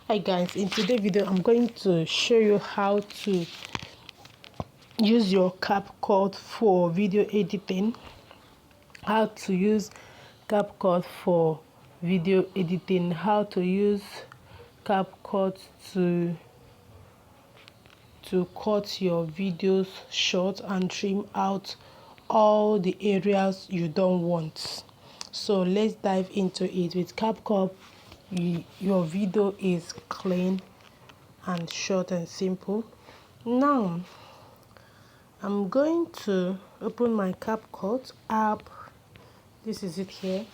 Hi guys, in today's video I'm going to show you how to use your CapCut for video editing. How to use CapCut for video editing, how to use CapCut to cut your videos short and trim out all the areas you don't want. So let's dive into it. With CapCut, your video is clean and short and simple. Now I'm going to open my CapCut app. This is it here.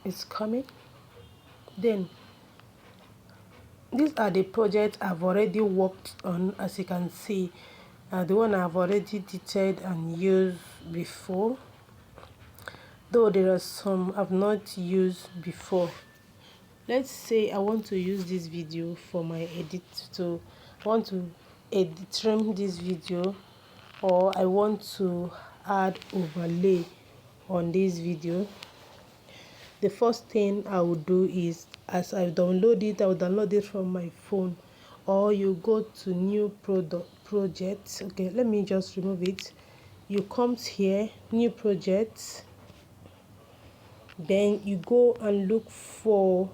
It's coming. Then these are the projects I've already worked on. As you can see, the one I've already detailed and used before, though there are some I've not used before. Let's say I want to use this video for my edit, so I want to trim this video, or I want to add overlay on this video. The first thing I will do is, as I download it, I will download it from my phone, or you go to new project. Okay, let me just remove it. You come here, new project, then you go and look for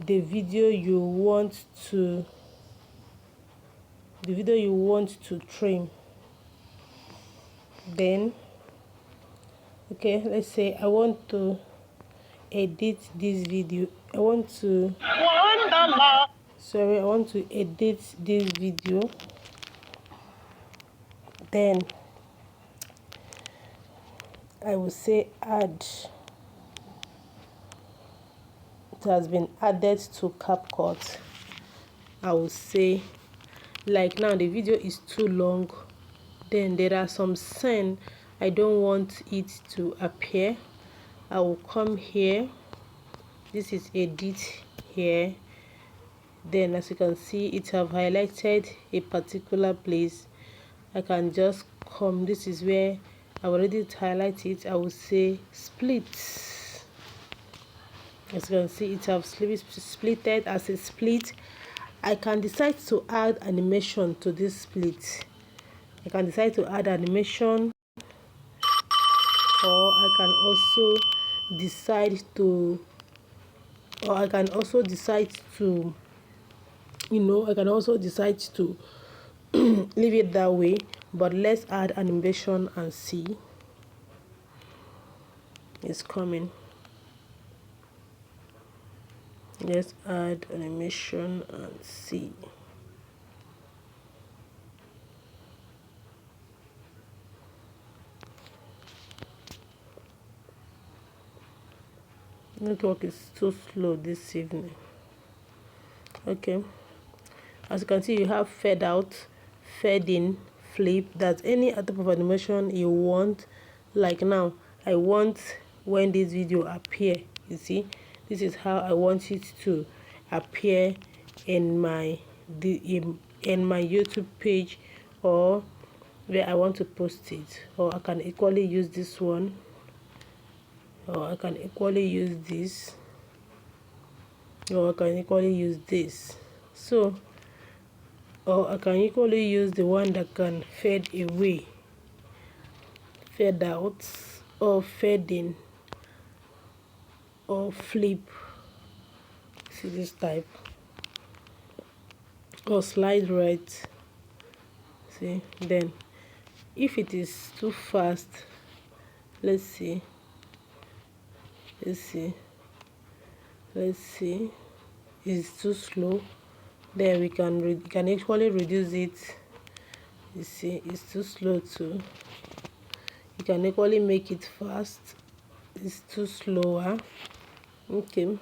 the video you want to trim. Then okay, let's say I want to edit this video. I want to edit this video. Then I will say add. It has been added to CapCut. I will say, like now the video is too long, then there are some scenes I don't want it to appear. I will come here. This is edit here. Then as you can see, it have highlighted a particular place. I can just come. This is where I already highlighted it. I will say split. As you can see, it have splitted as a split. I can decide to add animation to this split. I can decide to add animation, or I can also decide to leave it that way. But let's add animation and see. It's coming. Let's add animation and see. Network is too slow this evening. Okay, as you can see, you have fade out, fade in, flip. That's any type of animation you want. Like now, I want when this video appear, you see, this is how I want it to appear in my YouTube page, or where I want to post it. Or I can equally use this one, or I can equally use this, or I can equally use this. So, or I can equally use the one that can fade away, fade out, or fade in, or flip. See this type, or slide right. See, then if it is too fast, let's see, it's too slow, then we can actually reduce it. You see, it's too slow too. You can equally make it fast. It's too slower. Okay,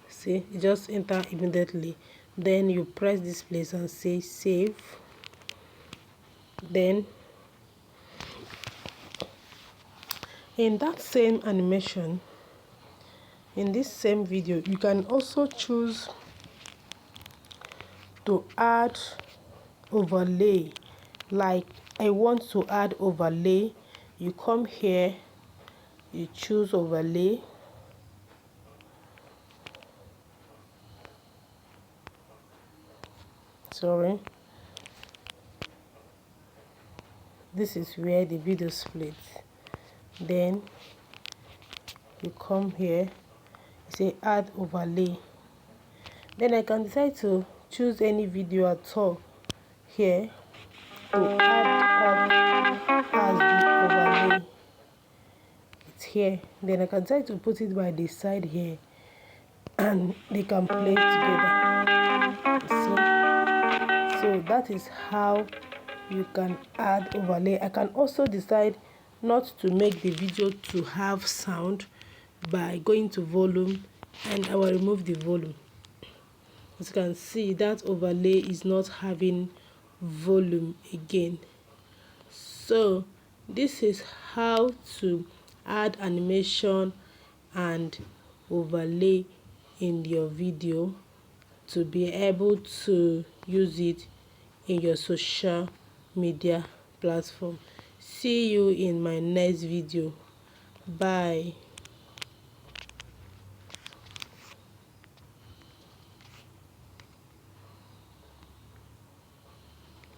see, you just enter immediately. Then you press this place and say save. Then in that same animation, in this same video, you can also choose to add overlay. Like I want to add overlay, you come here, you choose overlay, sorry, this is where the video splits. Then you come here, you say add overlay. Then I can decide to choose any video at all here to add up as the overlay. It's here. Then I can decide to put it by the side here, and they can play together. See? So that is how you can add overlay. I can also decide not to make the video to have sound by going to volume, and I will remove the volume. As you can see, that overlay is not having volume again. So this is how to add animation and overlay in your video to be able to use it in your social media platform. See you in my next video. Bye.